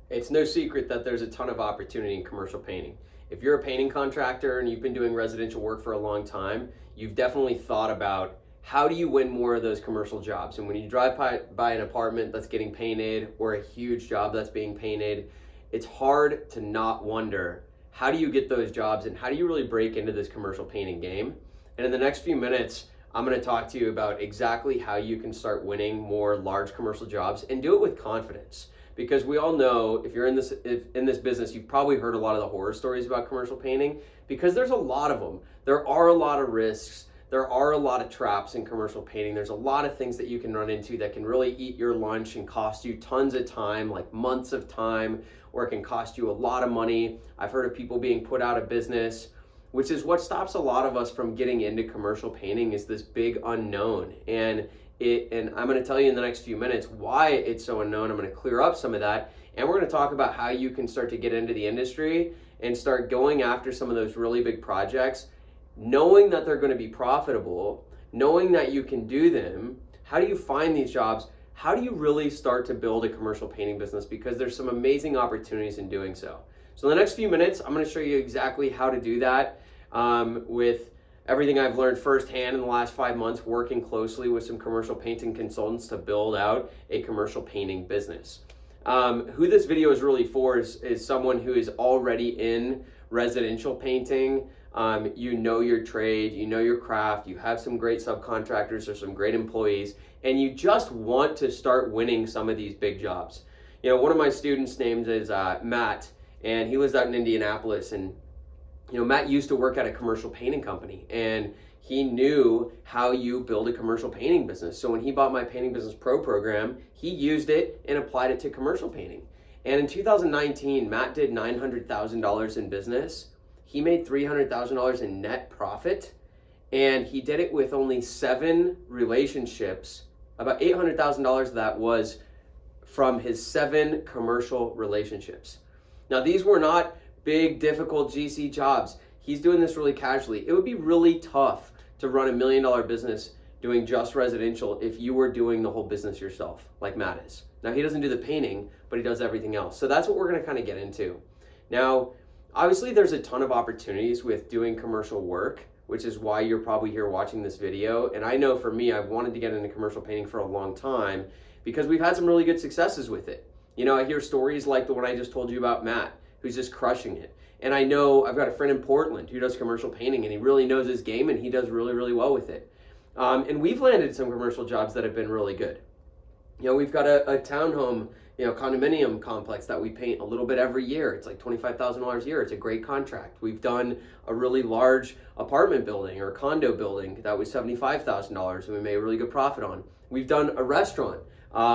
It's no secret that there's a ton of opportunity in commercial painting. If you're a painting contractor and you've been doing residential work for a long time, you've definitely thought about how do you win more of those commercial jobs. And when you drive by an apartment that's getting painted or a huge job that's being painted, it's hard to not wonder, how do you get those jobs and how do you really break into this commercial painting game? And in the next few minutes, I'm going to talk to you about exactly how you can start winning more large commercial jobs and do it with confidence. Because we all know, if you're in this business, you've probably heard a lot of the horror stories about commercial painting, because there's a lot of them. There are a lot of risks. There are a lot of traps in commercial painting. There's a lot of things that you can run into that can really eat your lunch and cost you tons of time, like months of time, or it can cost you a lot of money. I've heard of people being put out of business, which is what stops a lot of us from getting into commercial painting, is this big unknown. And I'm going to tell you in the next few minutes why it's so unknown. I'm going to clear up some of that, and we're going to talk about how you can start to get into the industry and start going after some of those really big projects, knowing that they're going to be profitable, knowing that you can do them. How do you find these jobs? How do you really start to build a commercial painting business? Because there's some amazing opportunities in doing so. So in the next few minutes, I'm going to show you exactly how to do that with everything I've learned firsthand in the last 5 months working closely with some commercial painting consultants to build out a commercial painting business. Who this video is really for is someone who is already in residential painting. You know your trade, you know your craft, you have some great subcontractors or some great employees, and you just want to start winning some of these big jobs. You know, one of my students' names is Matt, and he lives out in Indianapolis, and you know, Matt used to work at a commercial painting company, and he knew how you build a commercial painting business. So when he bought my Painting Business Pro program, he used it and applied it to commercial painting. And in 2019, Matt did $900,000 in business. He made $300,000 in net profit, and he did it with only 7 relationships. About $800,000 of that was from his 7 commercial relationships. Now, these were not big, difficult GC jobs. He's doing this really casually. It would be really tough to run $1 million business doing just residential if you were doing the whole business yourself, like Matt is. Now, he doesn't do the painting, but he does everything else. So that's what we're going to kind of get into. Now, obviously, there's a ton of opportunities with doing commercial work, which is why you're probably here watching this video. And I know for me, I've wanted to get into commercial painting for a long time because we've had some really good successes with it. You know, I hear stories like the one I just told you about Matt, who's just crushing it. And I know I've got a friend in Portland who does commercial painting, and he really knows his game, and he does really, really well with it. And we've landed some commercial jobs that have been really good. You know, we've got a townhome, condominium complex that we paint a little bit every year. It's like $25,000 a year. It's a great contract. We've done a really large apartment building or condo building that was $75,000, and we made a really good profit on. We've done a restaurant.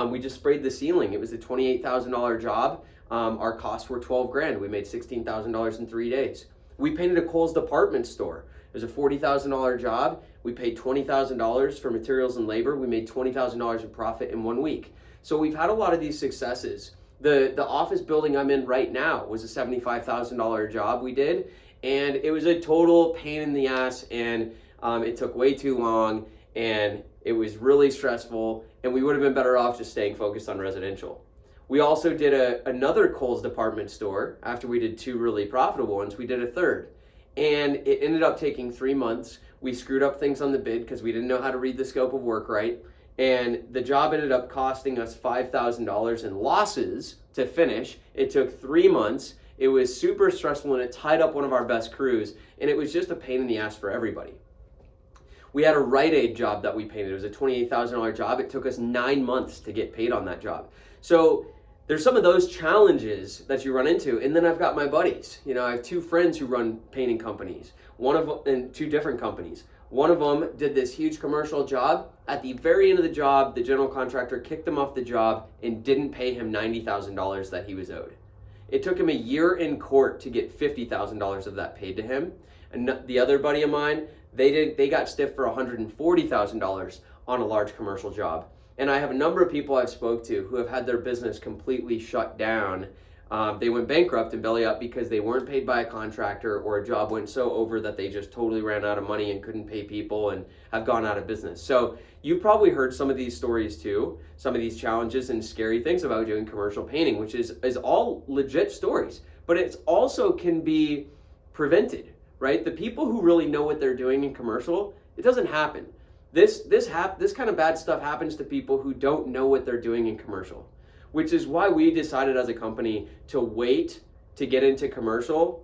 We just sprayed the ceiling. It was a $28,000 job. Our costs were $12,000. We made $16,000 in 3 days. We painted a Kohl's department store. It was a $40,000 job. We paid $20,000 for materials and labor. We made $20,000 in profit in 1 week. So we've had a lot of these successes. The office building I'm in right now was a $75,000 job we did, and it was a total pain in the ass, and it took way too long, and it was really stressful, and we would have been better off just staying focused on residential. We also did another Kohl's department store. After we did 2 really profitable ones, we did a third. And it ended up taking 3 months. We screwed up things on the bid because we didn't know how to read the scope of work right. And the job ended up costing us $5,000 in losses to finish. It took 3 months. It was super stressful, and it tied up one of our best crews. And it was just a pain in the ass for everybody. We had a Rite Aid job that we painted. It was a $28,000 job. It took us 9 months to get paid on that job. So there's some of those challenges that you run into. And then I've got my buddies. You know, I have 2 friends who run painting companies, and 2 different companies. One of them did this huge commercial job. At the very end of the job, the general contractor kicked him off the job and didn't pay him $90,000 that he was owed. It took him a year in court to get $50,000 of that paid to him. And the other buddy of mine, they got stiffed for $140,000 on a large commercial job. And I have a number of people I've spoke to who have had their business completely shut down They went bankrupt and belly up because they weren't paid by a contractor, or a job went so over that they just totally ran out of money and couldn't pay people and have gone out of business. So you've probably heard some of these stories too, some of these challenges and scary things about doing commercial painting, which is all legit stories, but it's also can be prevented, right? The people who really know what they're doing in commercial, it doesn't happen. This kind of bad stuff happens to people who don't know what they're doing in commercial, which is why we decided as a company to wait to get into commercial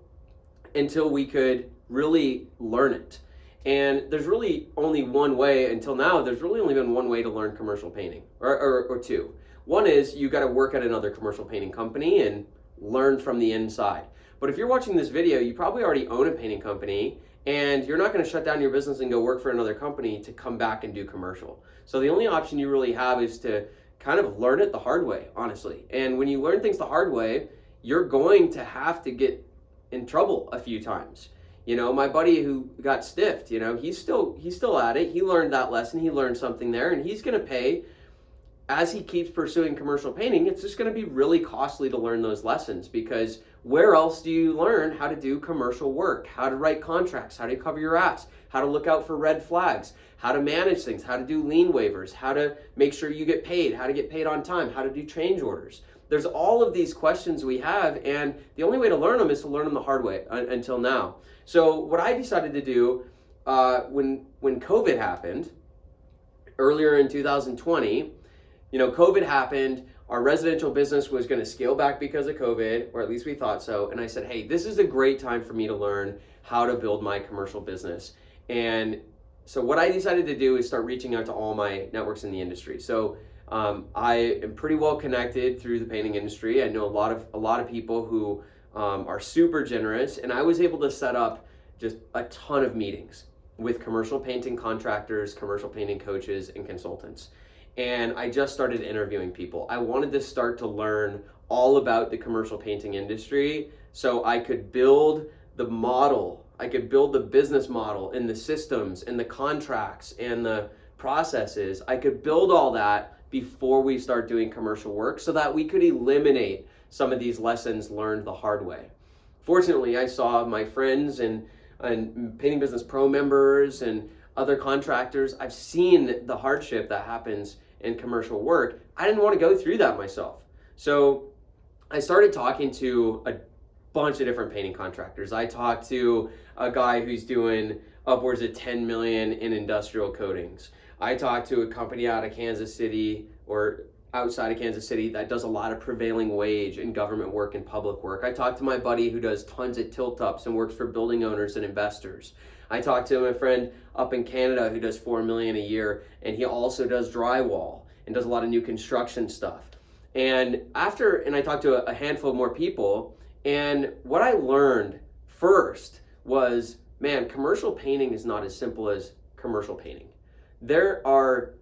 until we could really learn it. And there's really only one way, until now, there's really only been one way to learn commercial painting, or two. One is you got to work at another commercial painting company and learn from the inside. But if you're watching this video, you probably already own a painting company, and you're not going to shut down your business and go work for another company to come back and do commercial. So the only option you really have is to kind of learn it the hard way, honestly. And when you learn things the hard way, you're going to have to get in trouble a few times. You know, my buddy who got stiffed, you know, he's still at it. He learned that lesson. He learned something there, and he's going to pay as he keeps pursuing commercial painting. It's just going to be really costly to learn those lessons, because where else do you learn how to do commercial work, how to write contracts, how to cover your ass, how to look out for red flags, how to manage things, how to do lien waivers, how to make sure you get paid, how to get paid on time, how to do change orders. There's all of these questions we have, and the only way to learn them is to learn them the hard way until now. So what I decided to do when COVID happened, earlier in 2020, you know, COVID happened, our residential business was going to scale back because of COVID, or at least we thought so. And I said, hey, this is a great time for me to learn how to build my commercial business. And so what I decided to do is start reaching out to all my networks in the industry. So I am pretty well connected through the painting industry. I know a lot of people who are super generous, and I was able to set up just a ton of meetings with commercial painting contractors, commercial painting coaches, and consultants. And I just started interviewing people. I wanted to start to learn all about the commercial painting industry so I could build the model, I could build the business model and the systems and the contracts and the processes. I could build all that before we start doing commercial work so that we could eliminate some of these lessons learned the hard way. Fortunately, I saw my friends and Painting Business Pro members and other contractors. I've seen the hardship that happens in commercial work. I didn't want to go through that myself. So I started talking to a bunch of different painting contractors. I talked to a guy who's doing upwards of 10 million in industrial coatings. I talked to a company out of Kansas City, or outside of Kansas City, that does a lot of prevailing wage and government work and public work. I talked to my buddy who does tons of tilt-ups and works for building owners and investors. I talked to my friend up in Canada who does $4 million a year, and he also does drywall and does a lot of new construction stuff. And I talked to a handful of more people, and what I learned first was, man, commercial painting is not as simple as commercial painting. There are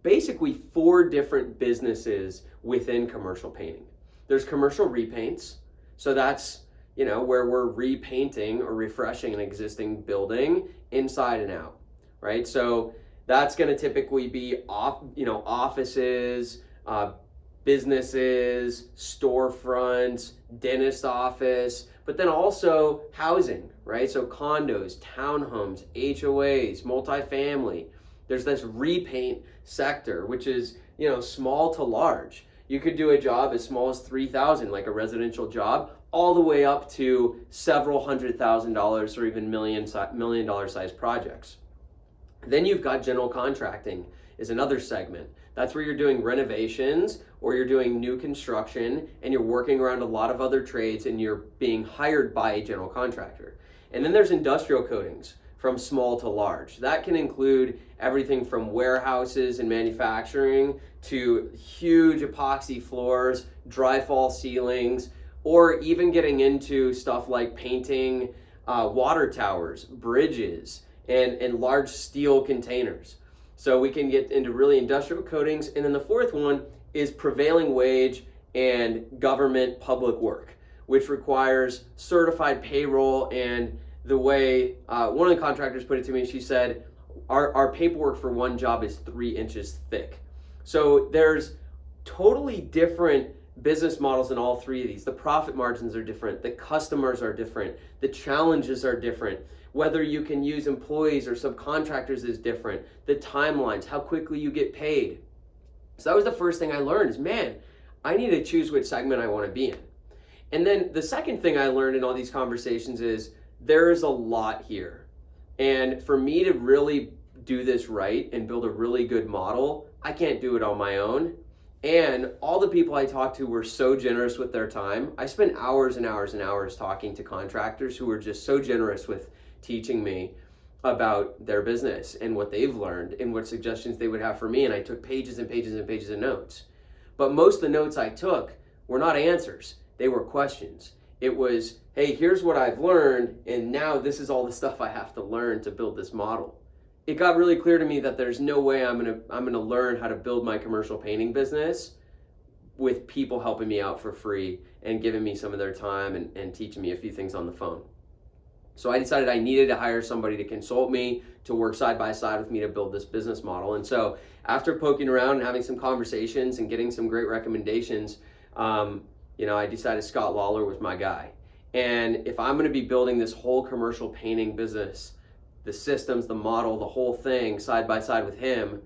basically 4 different businesses within commercial painting. There's commercial repaints, so that's, you know, where we're repainting or refreshing an existing building inside and out, right? So that's going to typically be offices, businesses, storefronts, dentist office, but then also housing, right? So condos, townhomes, HOAs, multifamily. There's this repaint sector, which is, you know, small to large. You could do a job as small as $3,000, like a residential job, all the way up to several $100,000 or even million dollar size projects. Then you've got general contracting is another segment. That's where you're doing renovations or you're doing new construction and you're working around a lot of other trades and you're being hired by a general contractor. And then there's industrial coatings, from small to large. That can include everything from warehouses and manufacturing to huge epoxy floors, dry fall ceilings, or even getting into stuff like painting water towers, bridges, and large steel containers. So we can get into really industrial coatings. And then the fourth one is prevailing wage and government public work, which requires certified payroll. And the way one of the contractors put it to me, she said, our paperwork for one job is 3 inches thick. So there's totally different business models in all three of these. The profit margins are different, the customers are different, the challenges are different. Whether you can use employees or subcontractors is different. The timelines, how quickly you get paid. So that was the first thing I learned is, man, I need to choose which segment I want to be in. And then the second thing I learned in all these conversations is there's a lot here. And for me to really do this right and build a really good model, I can't do it on my own. And all the people I talked to were so generous with their time. I spent hours and hours and hours talking to contractors who were just so generous with teaching me about their business and what they've learned and what suggestions they would have for me. And I took pages and pages and pages of notes. But most of the notes I took were not answers. They were questions. It was, hey, here's what I've learned, and now this is all the stuff I have to learn to build this model. It got really clear to me that there's no way I'm gonna learn how to build my commercial painting business with people helping me out for free and giving me some of their time and teaching me a few things on the phone. So I decided I needed to hire somebody to consult me, to work side by side with me to build this business model. And so after poking around and having some conversations and getting some great recommendations, I decided Scott Lawler was my guy. And if I'm going to be building this whole commercial painting business, the systems, the model, the whole thing side by side with him,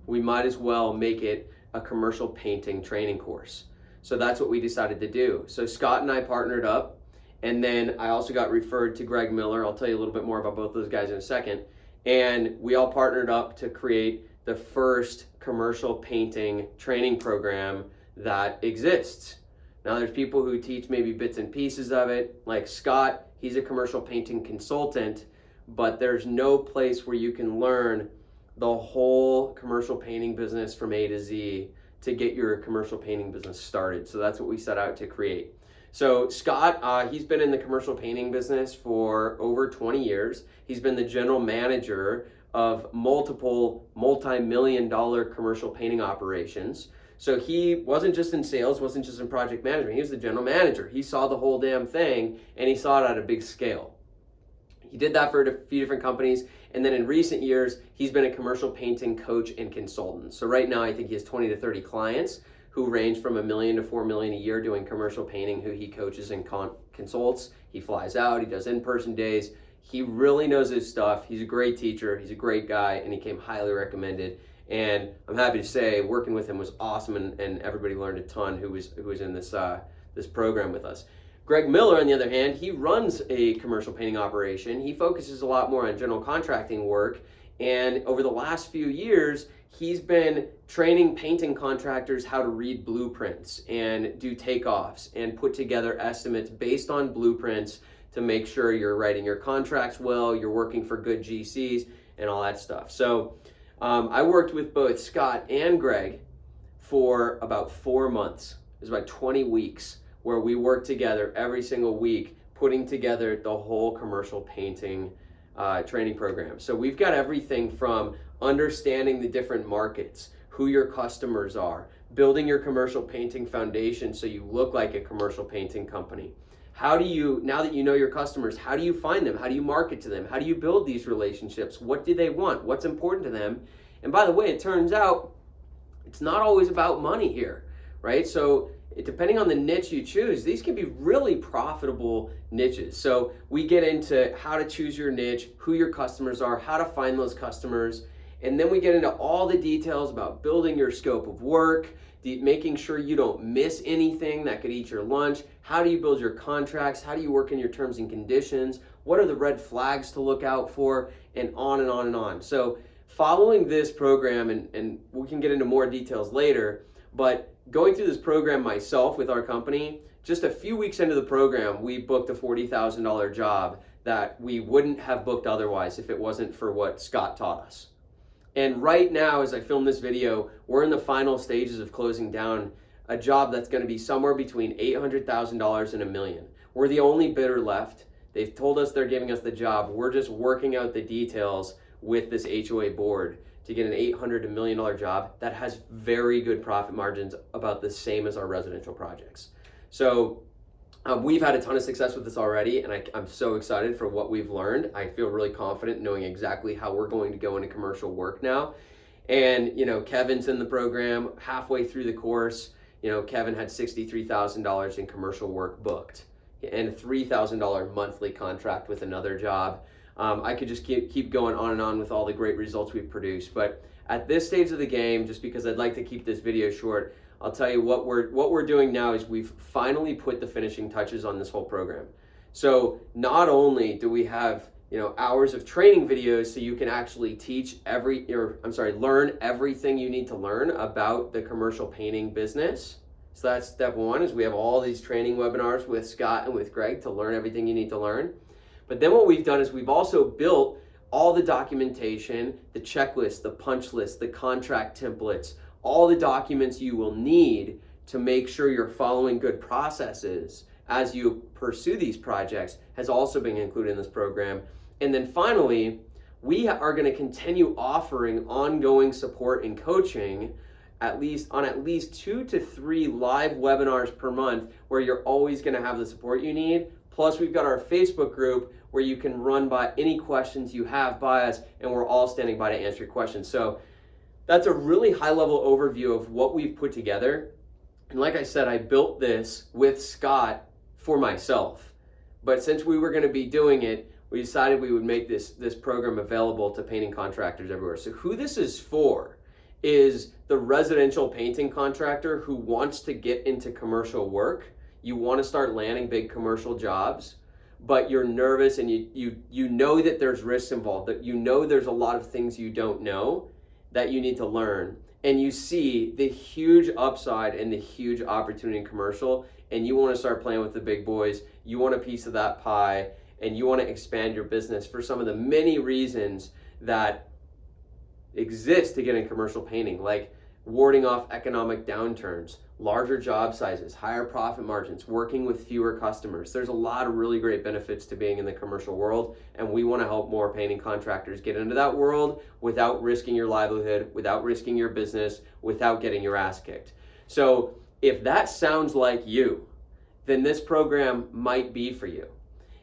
we might as well make it a commercial painting training course. So that's what we decided to do. So Scott and I partnered up. And then I also got referred to Greg Miller. I'll tell you a little bit more about both those guys in a second. And we all partnered up to create the first commercial painting training program that exists. Now there's people who teach maybe bits and pieces of it, like Scott, he's a commercial painting consultant, but there's no place where you can learn the whole commercial painting business from A to Z to get your commercial painting business started. So that's what we set out to create. So Scott, he's been in the commercial painting business for over 20 years. He's been the general manager of multiple multi-million-dollar commercial painting operations. So he wasn't just in sales, wasn't just in project management. He was the general manager. He saw the whole damn thing, and he saw it at a big scale. He did that for a few different companies, and then in recent years, he's been a commercial painting coach and consultant. So right now, I think he has 20 to 30 clients who range from $1 million to $4 million a year doing commercial painting, who he coaches and consults. He flies out, he does in-person days. He really knows his stuff. He's a great teacher, he's a great guy, and he came highly recommended. And I'm happy to say working with him was awesome, and everybody learned a ton who was in this program with us. Greg Miller, on the other hand, he runs a commercial painting operation. He focuses a lot more on general contracting work, and over the last few years, he's been training painting contractors how to read blueprints and do takeoffs and put together estimates based on blueprints to make sure you're writing your contracts well, you're working for good GCs, and all that stuff. So I worked with both Scott and Greg for about 4 months. It was about 20 weeks where we worked together every single week, putting together the whole commercial painting training program. So we've got everything from understanding the different markets, who your customers are, building your commercial painting foundation so you look like a commercial painting company. How do you, now that you know your customers, how do you find them? How do you market to them? How do you build these relationships? What do they want? What's important to them? And by the way, it turns out it's not always about money here, right? So depending on the niche you choose, these can be really profitable niches. So we get into how to choose your niche, who your customers are, how to find those customers, and then we get into all the details about building your scope of work, making sure you don't miss anything that could eat your lunch. How do you build your contracts? How do you work in your terms and conditions? What are the red flags to look out for? And on and on and on. So following this program, and we can get into more details later, but going through this program myself with our company, just a few weeks into the program, we booked a $40,000 job that we wouldn't have booked otherwise if it wasn't for what Scott taught us. And right now, as I film this video, we're in the final stages of closing down a job that's going to be somewhere between $800,000 and $1 million. We're the only bidder left. They've told us they're giving us the job. We're just working out the details with this HOA board to get an $800 to $1 million job that has very good profit margins, about the same as our residential projects. So we've had a ton of success with this already, and I'm so excited for what we've learned. I feel really confident knowing exactly how we're going to go into commercial work now. And Kevin's in the program halfway through the course. Kevin had $63,000 in commercial work booked and a $3,000 monthly contract with another job. I could just keep going on and on with all the great results we've produced. But at this stage of the game, just because I'd like to keep this video short, I'll tell you what we're doing now is we've finally put the finishing touches on this whole program. So not only do we have hours of training videos so you can actually learn everything you need to learn about the commercial painting business. So that's step one, is we have all these training webinars with Scott and with Greg to learn everything you need to learn. But then what we've done is we've also built all the documentation, the checklist, the punch list, the contract templates, all the documents you will need to make sure you're following good processes as you pursue these projects has also been included in this program. And then finally, we are going to continue offering ongoing support and coaching at least 2 to 3 live webinars per month where you're always going to have the support you need. Plus, we've got our Facebook group where you can run by any questions you have by us, and we're all standing by to answer your questions. So that's a really high-level overview of what we've put together. And like I said, I built this with Scott for myself. But since we were going to be doing it, we decided we would make this program available to painting contractors everywhere. So who this is for is the residential painting contractor who wants to get into commercial work. You want to start landing big commercial jobs, but you're nervous and you know that there's risks involved, that you know there's a lot of things you don't know that you need to learn, and you see the huge upside and the huge opportunity in commercial, and you want to start playing with the big boys. You want a piece of that pie, and you want to expand your business for some of the many reasons that exist to get in commercial painting, like warding off economic downturns, larger job sizes, higher profit margins, working with fewer customers. There's a lot of really great benefits to being in the commercial world, and we want to help more painting contractors get into that world without risking your livelihood, without risking your business, without getting your ass kicked. So if that sounds like you, then this program might be for you.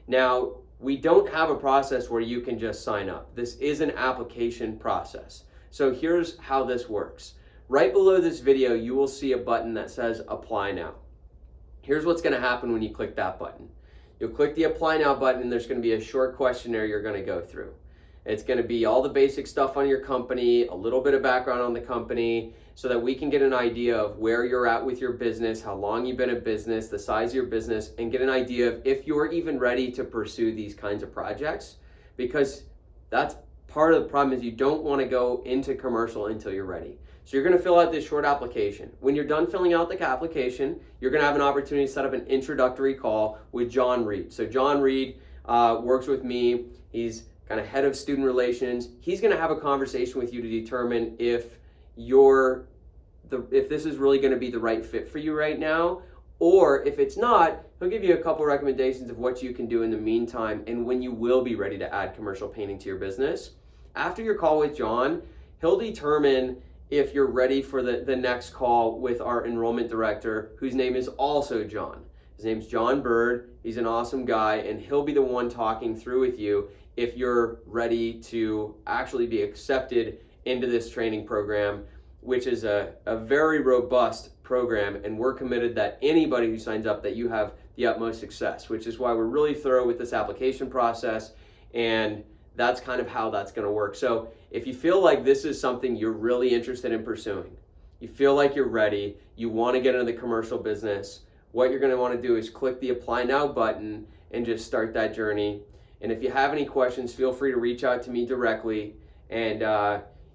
Now, we don't have a process where you can just sign up. This is an application process. So here's how this works. Right below this video, you will see a button that says Apply Now. Here's what's going to happen when you click that button. You'll click the Apply Now button, and there's going to be a short questionnaire you're going to go through. It's going to be all the basic stuff on your company, a little bit of background on the company, so that we can get an idea of where you're at with your business, how long you've been in business, the size of your business, and get an idea of if you're even ready to pursue these kinds of projects, because that's part of the problem, is you don't want to go into commercial until you're ready. So you're going to fill out this short application. When you're done filling out the application, you're going to have an opportunity to set up an introductory call with John Reed. So John Reed works with me. He's kind of head of student relations. He's going to have a conversation with you to determine if this is really going to be the right fit for you right now, or if it's not, he'll give you a couple recommendations of what you can do in the meantime and when you will be ready to add commercial painting to your business. After your call with John, he'll determine if you're ready for the next call with our enrollment director, whose name is also John. His name's John Bird. He's an awesome guy, and he'll be the one talking through with you if you're ready to actually be accepted into this training program, which is a very robust program, and we're committed that anybody who signs up, that you have the utmost success, which is why we're really thorough with this application process, and that's kind of how that's going to work. So if you feel like this is something you're really interested in pursuing, you feel like you're ready, you want to get into the commercial business, what you're going to want to do is click the Apply Now button and just start that journey. And if you have any questions, feel free to reach out to me directly. And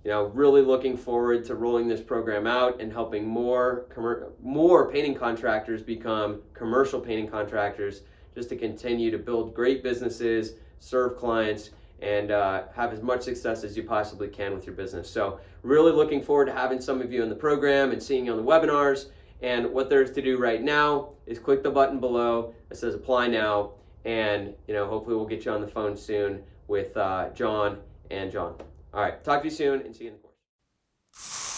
really looking forward to rolling this program out and helping more painting contractors become commercial painting contractors, just to continue to build great businesses, serve clients, and have as much success as you possibly can with your business. So really looking forward to having some of you in the program and seeing you on the webinars. And what there's to do right now is click the button below that says Apply Now, and hopefully we'll get you on the phone soon with John and John. All right, talk to you soon and see you in the course.